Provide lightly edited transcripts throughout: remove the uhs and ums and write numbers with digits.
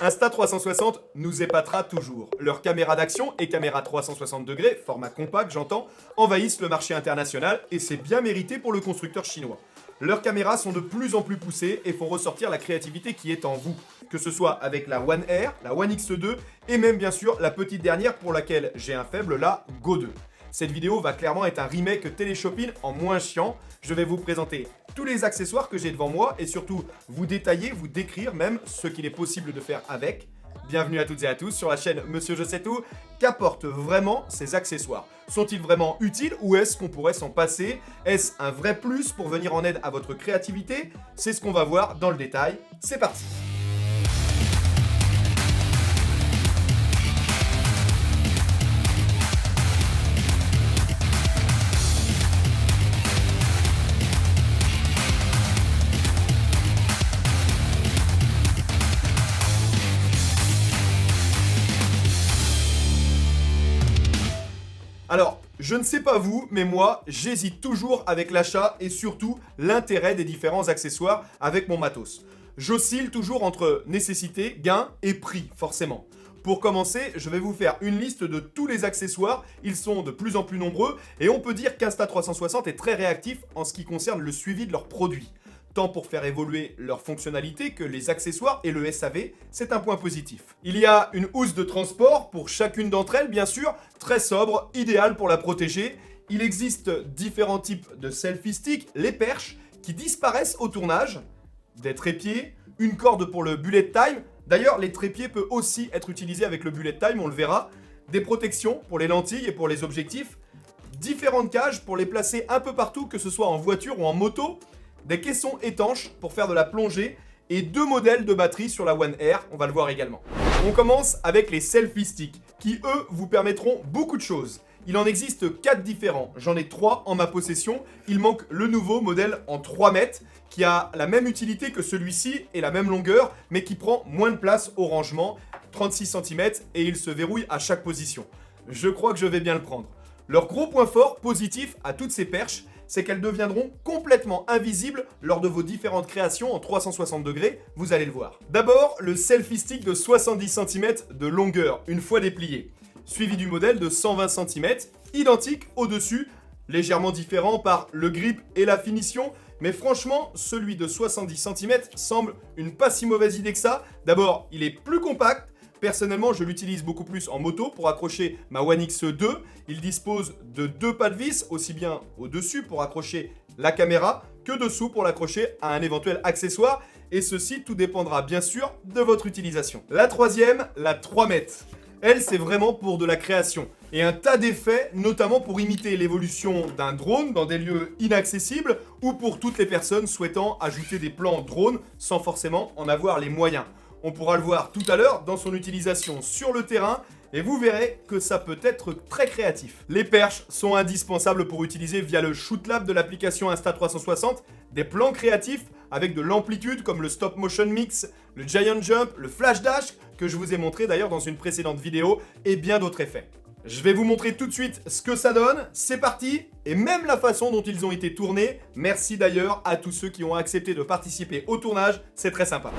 Insta360 nous épatera toujours. Leurs caméras d'action et caméras 360 degrés, format compact j'entends, envahissent le marché international et c'est bien mérité pour le constructeur chinois. Leurs caméras sont de plus en plus poussées et font ressortir la créativité qui est en vous, que ce soit avec la One R, la One X2 et même bien sûr la petite dernière pour laquelle j'ai un faible, la Go 2. Cette vidéo va clairement être un remake téléshopping en moins chiant. Je vais vous présenter tous les accessoires que j'ai devant moi et surtout vous détailler, vous décrire même ce qu'il est possible de faire avec. Bienvenue à toutes et à tous sur la chaîne Monsieur Je sais tout. Qu'apportent vraiment ces accessoires? Sont-ils vraiment utiles ou est-ce qu'on pourrait s'en passer? Est-ce un vrai plus pour venir en aide à votre créativité? C'est ce qu'on va voir dans le détail. C'est parti! Alors, je ne sais pas vous, mais moi, j'hésite toujours avec l'achat et surtout l'intérêt des différents accessoires avec mon matos. J'oscille toujours entre nécessité, gain et prix, forcément. Pour commencer, je vais vous faire une liste de tous les accessoires, ils sont de plus en plus nombreux et on peut dire qu'Insta360 est très réactif en ce qui concerne le suivi de leurs produits. Tant pour faire évoluer leurs fonctionnalités que les accessoires et le SAV, c'est un point positif. Il y a une housse de transport pour chacune d'entre elles, bien sûr, très sobre, idéale pour la protéger. Il existe différents types de selfie sticks, les perches, qui disparaissent au tournage, des trépieds, une corde pour le bullet time. D'ailleurs, les trépieds peuvent aussi être utilisés avec le bullet time, on le verra. Des protections pour les lentilles et pour les objectifs. Différentes cages pour les placer un peu partout, que ce soit en voiture ou en moto. Des caissons étanches pour faire de la plongée et deux modèles de batterie sur la One R, on va le voir également. On commence avec les selfie sticks qui eux vous permettront beaucoup de choses. Il en existe 4 différents, j'en ai 3 en ma possession. Il manque le nouveau modèle en 3 mètres qui a la même utilité que celui-ci et la même longueur mais qui prend moins de place au rangement, 36 cm et il se verrouille à chaque position. Je crois que je vais bien le prendre. Leur gros point fort positif à toutes ces perches, c'est qu'elles deviendront complètement invisibles lors de vos différentes créations en 360 degrés, vous allez le voir. D'abord, le selfie stick de 70 cm de longueur, une fois déplié, suivi du modèle de 120 cm, identique au-dessus, légèrement différent par le grip et la finition, mais franchement, celui de 70 cm semble une pas si mauvaise idée que ça. D'abord, il est plus compact. Personnellement, je l'utilise beaucoup plus en moto pour accrocher ma One X2. Il dispose de 2 pas de vis, aussi bien au-dessus pour accrocher la caméra que dessous pour l'accrocher à un éventuel accessoire. Et ceci, tout dépendra bien sûr de votre utilisation. La troisième, la 3 mètres. Elle, c'est vraiment pour de la création. Et un tas d'effets, notamment pour imiter l'évolution d'un drone dans des lieux inaccessibles ou pour toutes les personnes souhaitant ajouter des plans drone sans forcément en avoir les moyens. On pourra le voir tout à l'heure dans son utilisation sur le terrain et vous verrez que ça peut être très créatif. Les perches sont indispensables pour utiliser via le Shoot Lab de l'application Insta360 des plans créatifs avec de l'amplitude comme le Stop Motion Mix, le Giant Jump, le Flash Dash que je vous ai montré d'ailleurs dans une précédente vidéo et bien d'autres effets. Je vais vous montrer tout de suite ce que ça donne, c'est parti, et même la façon dont ils ont été tournés. Merci d'ailleurs à tous ceux qui ont accepté de participer au tournage, c'est très sympa.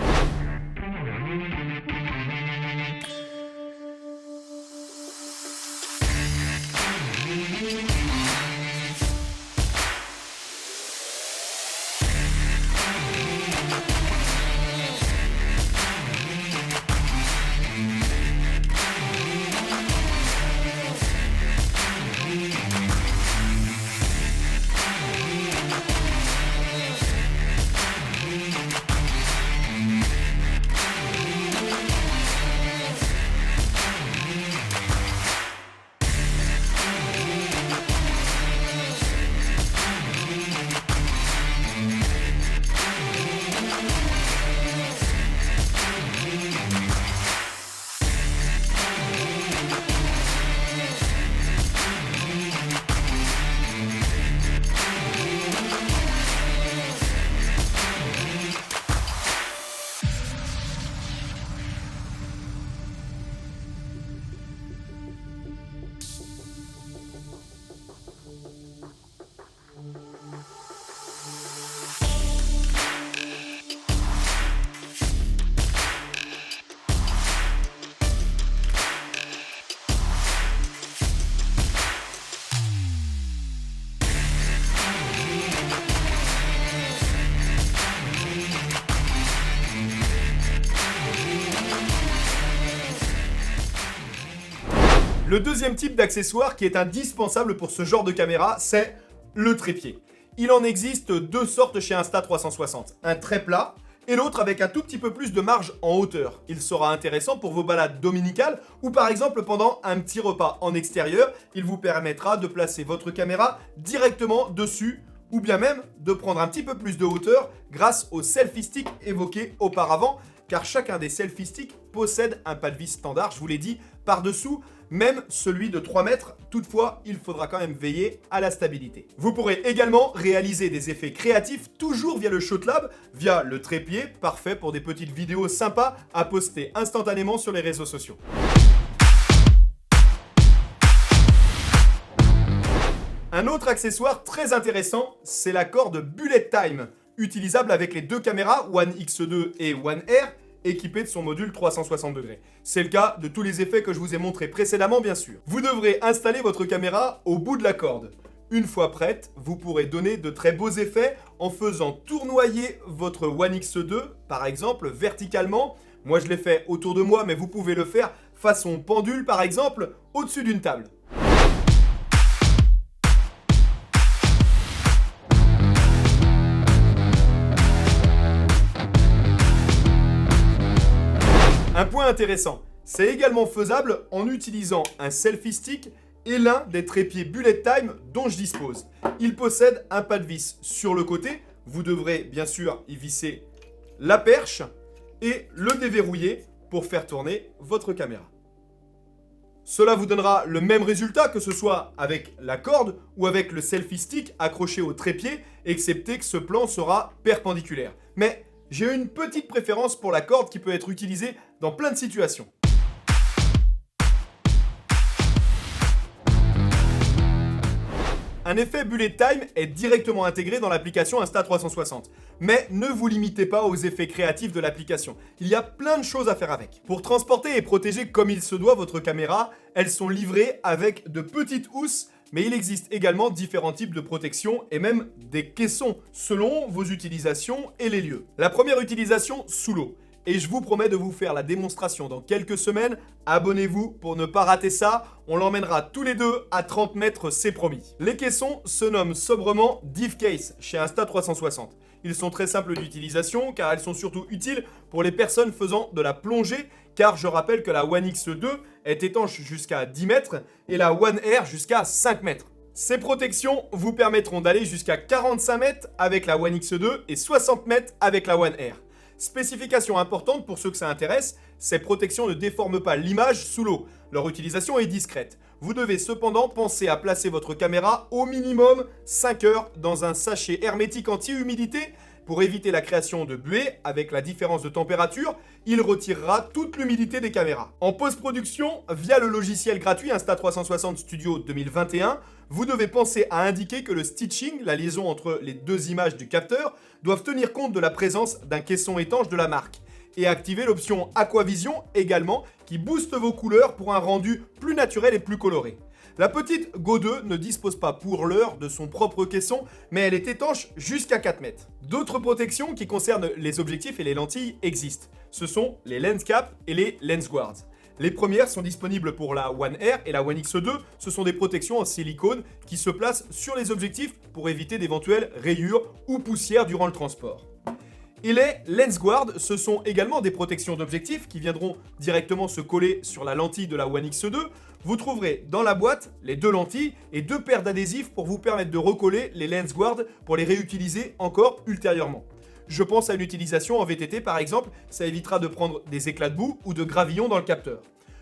Le deuxième type d'accessoire qui est indispensable pour ce genre de caméra, c'est le trépied. Il en existe deux sortes chez Insta360, un très plat et l'autre avec un tout petit peu plus de marge en hauteur. Il sera intéressant pour vos balades dominicales ou par exemple pendant un petit repas en extérieur. Il vous permettra de placer votre caméra directement dessus ou bien même de prendre un petit peu plus de hauteur grâce au selfie stick évoqué auparavant, car chacun des selfie sticks possède un pas de vis standard, je vous l'ai dit, par-dessous, même celui de 3 mètres. Toutefois, il faudra quand même veiller à la stabilité. Vous pourrez également réaliser des effets créatifs toujours via le ShotLab, via le trépied, parfait pour des petites vidéos sympas à poster instantanément sur les réseaux sociaux. Un autre accessoire très intéressant, c'est la corde Bullet Time, utilisable avec les deux caméras One X2 et One R, équipées de son module 360 degrés. C'est le cas de tous les effets que je vous ai montrés précédemment, bien sûr. Vous devrez installer votre caméra au bout de la corde. Une fois prête, vous pourrez donner de très beaux effets en faisant tournoyer votre One X2, par exemple, verticalement. Moi, je l'ai fait autour de moi, mais vous pouvez le faire façon pendule, par exemple, au-dessus d'une table. Un point intéressant, c'est également faisable en utilisant un selfie stick et l'un des trépieds Bullet Time dont je dispose. Il possède un pas de vis sur le côté, vous devrez bien sûr y visser la perche et le déverrouiller pour faire tourner votre caméra. Cela vous donnera le même résultat que ce soit avec la corde ou avec le selfie stick accroché au trépied, excepté que ce plan sera perpendiculaire. Mais j'ai une petite préférence pour la corde qui peut être utilisée dans plein de situations. Un effet Bullet Time est directement intégré dans l'application Insta360. Mais ne vous limitez pas aux effets créatifs de l'application. Il y a plein de choses à faire avec. Pour transporter et protéger comme il se doit votre caméra, elles sont livrées avec de petites housses, mais il existe également différents types de protection et même des caissons selon vos utilisations et les lieux. La première utilisation sous l'eau. Et je vous promets de vous faire la démonstration dans quelques semaines. Abonnez-vous pour ne pas rater ça. On l'emmènera tous les deux à 30 mètres, c'est promis. Les caissons se nomment sobrement Div Case chez Insta360. Ils sont très simples d'utilisation car elles sont surtout utiles pour les personnes faisant de la plongée, car je rappelle que la One X2 est étanche jusqu'à 10 mètres et la One R jusqu'à 5 mètres. Ces protections vous permettront d'aller jusqu'à 45 mètres avec la One X2 et 60 mètres avec la One R. Spécification importante pour ceux que ça intéresse, ces protections ne déforment pas l'image sous l'eau. Leur utilisation est discrète. Vous devez cependant penser à placer votre caméra au minimum 5 heures dans un sachet hermétique anti-humidité pour éviter la création de buée. Avec la différence de température, il retirera toute l'humidité des caméras. En post-production, via le logiciel gratuit Insta360 Studio 2021, vous devez penser à indiquer que le stitching, la liaison entre les deux images du capteur, doivent tenir compte de la présence d'un caisson étanche de la marque. Et activer l'option Aquavision également, qui booste vos couleurs pour un rendu plus naturel et plus coloré. La petite Go 2 ne dispose pas pour l'heure de son propre caisson, mais elle est étanche jusqu'à 4 mètres. D'autres protections qui concernent les objectifs et les lentilles existent. Ce sont les lens caps et les lens guards. Les premières sont disponibles pour la One R et la One X2. Ce sont des protections en silicone qui se placent sur les objectifs pour éviter d'éventuelles rayures ou poussières durant le transport. Et les lens guards, ce sont également des protections d'objectifs qui viendront directement se coller sur la lentille de la One X2. Vous trouverez dans la boîte les deux lentilles et deux paires d'adhésifs pour vous permettre de recoller les lens guards pour les réutiliser encore ultérieurement. Je pense à une utilisation en VTT par exemple, ça évitera de prendre des éclats de boue ou de gravillons dans le capteur.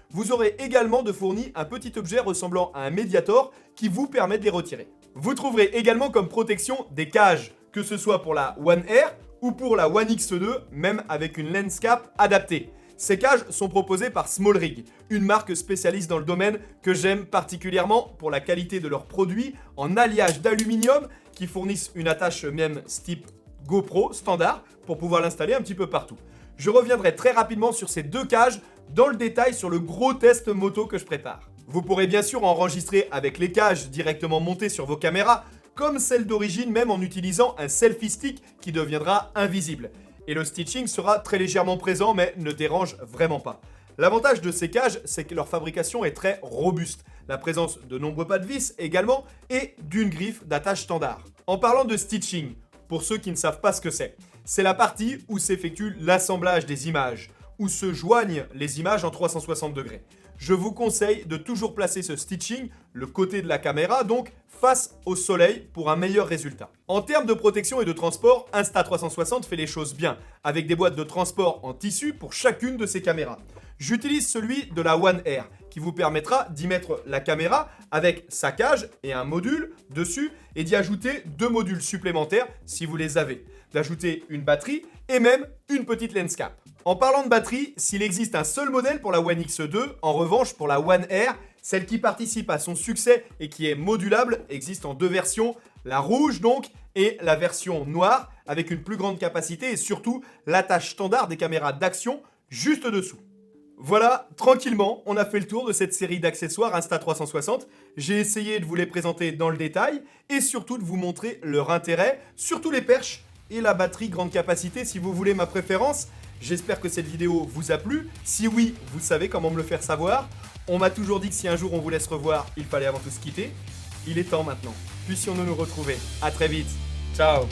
Vous aurez également de fourni un petit objet ressemblant à un médiator qui vous permet de les retirer. Vous trouverez également comme protection des cages, que ce soit pour la One R ou pour la One X2, même avec une lens cap adaptée. Ces cages sont proposées par SmallRig, une marque spécialiste dans le domaine que j'aime particulièrement pour la qualité de leurs produits en alliage d'aluminium qui fournissent une attache même type GoPro standard pour pouvoir l'installer un petit peu partout. Je reviendrai très rapidement sur ces deux cages dans le détail sur le gros test moto que je prépare. Vous pourrez bien sûr enregistrer avec les cages directement montées sur vos caméras, comme celle d'origine même en utilisant un selfie stick qui deviendra invisible. Et le stitching sera très légèrement présent mais ne dérange vraiment pas. L'avantage de ces cages, c'est que leur fabrication est très robuste. La présence de nombreux pas de vis également et d'une griffe d'attache standard. En parlant de stitching, pour ceux qui ne savent pas ce que c'est la partie où s'effectue l'assemblage des images, où se joignent les images en 360 degrés. Je vous conseille de toujours placer ce stitching, le côté de la caméra, donc face au soleil pour un meilleur résultat. En termes de protection et de transport, Insta360 fait les choses bien, avec des boîtes de transport en tissu pour chacune de ses caméras. J'utilise celui de la One Air, qui vous permettra d'y mettre la caméra avec sa cage et un module dessus, et d'y ajouter 2 modules supplémentaires si vous les avez, d'ajouter une batterie et même une petite lens cap. En parlant de batterie, s'il existe un seul modèle pour la One X2, en revanche pour la One Air, celle qui participe à son succès et qui est modulable, existe en 2 versions, la rouge donc et la version noire avec une plus grande capacité et surtout l'attache standard des caméras d'action juste dessous. Voilà, tranquillement, on a fait le tour de cette série d'accessoires Insta360. J'ai essayé de vous les présenter dans le détail et surtout de vous montrer leur intérêt, surtout les perches et la batterie grande capacité si vous voulez ma préférence. J'espère que cette vidéo vous a plu. Si oui, vous savez comment me le faire savoir. On m'a toujours dit que si un jour on vous laisse revoir, il fallait avant tout se quitter. Il est temps maintenant. Puissions-nous nous retrouver. À très vite. Ciao.